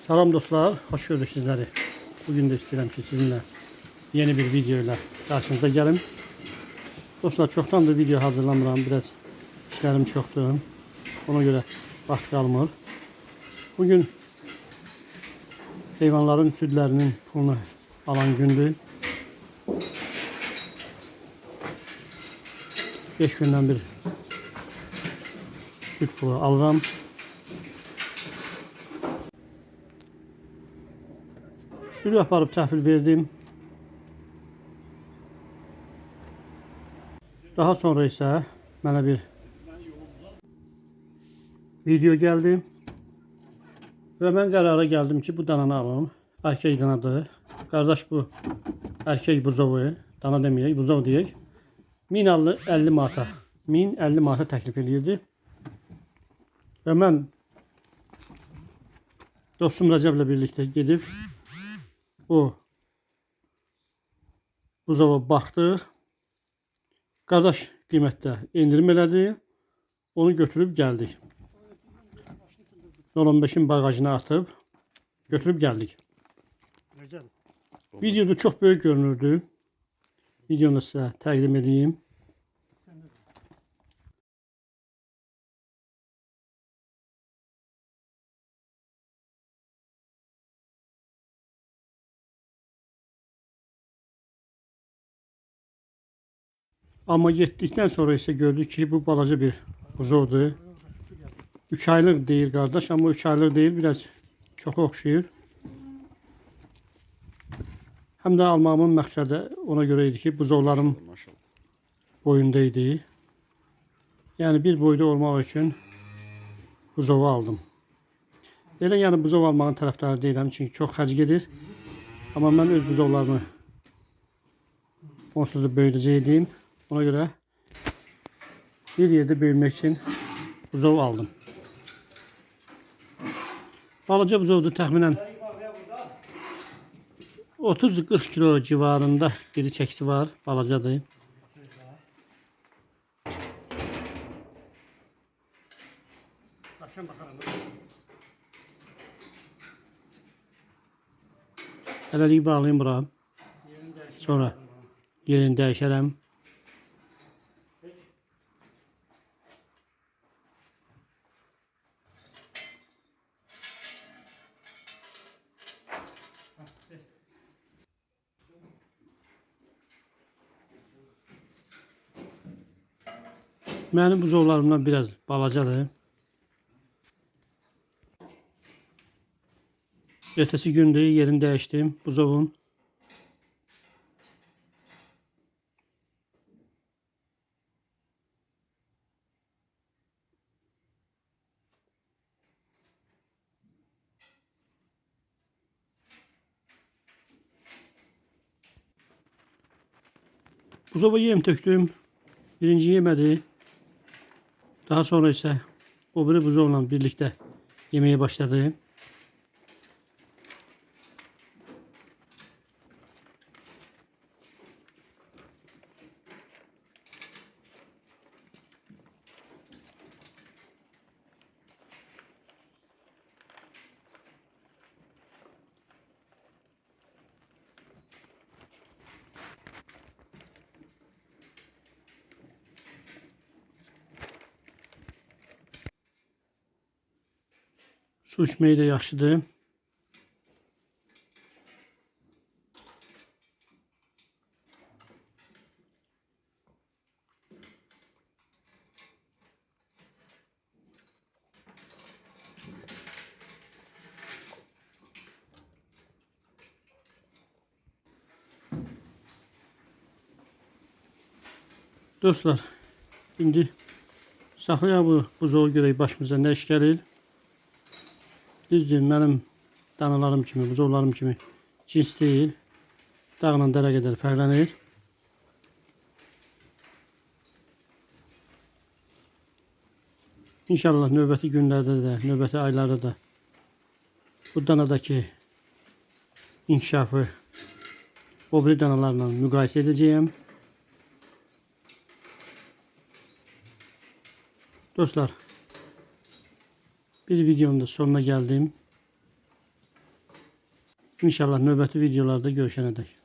Salam dostlar, hoş gördük sizleri. Bugün de istedim ki sizinle yeni bir video ile karşınıza gelim. Dostlar, çoktandır video hazırlamıram, biraz işlerim çoktur. Ona göre vaxt kalmır. Bugün hayvanların südlerinin pulunu alan gündür. 5 gündən bir süd pulu alıram. Südü aparıb təhvil verdim. Daha sonra isə mənə bir video gəldi və mən qərara gəldim ki, bu dananı alım. Erkek danadır. Qardaş, bu erkek buzovu, dana deməyək, buzov deyək. 1050 manata, 1050 manata təklif edirdi. Və mən dostum Rəcəblə birlikdə gedib o buzova baxdıq. Qardaş qiymətdə endirim elədi. Onu götürüb gəldik. 0.15'in bagajına atıp götürüp geldik. Videoda çok büyük görünürdü. Videonu size təqdim edeyim. Ama getdikdən sonra ise gördük ki, bu balaca bir buzovdur. 3 aylık değil kardeş, ama 3 aylık değil, biraz çok oxşayır. Hem de almamın məqsədi ona göreydi ki, buzovlarım boyundaydı. Yani bir boyda olmaq için buzovu aldım. Elə yani buzov almağın tərəfdarı deyiləm, çünkü çok xərc gedir. Ama mən öz buzovlarımı onsuz da böyüdəcəydim. Ona göre bir yerde böyümək için buzov aldım. Balaca buzovdur, təxminən 30-40 kilo civarında diri çəkisi var, balacadır. Hələlik bağlayayım bura. Sonra yerini dəyişərəm. Mənim buzovlarımdan biraz balacadır. Ertesi gündə yerini dəyişdim buzovun. Buzova yem töktüm. Birinci yemedi. Daha sonra ise o biri buzovla birlikte yemeye başladı. Su içmeyi de yaxşıdır. Dostlar, indi saxlayaq bu buzovu görək başımıza nə iş gəlir. Düzdür, mənim danalarım kimi, buzovlarım kimi cins deyil. Dağla dərə qədər fərqlənir. İnşallah növbəti günlərdə də, növbəti aylarda da bu danadakı inkişafı o biri danalarla müqayisə edəcəyəm. Dostlar, bir videonun da sonuna geldim. İnşallah növbəti videolarda görüşənədək.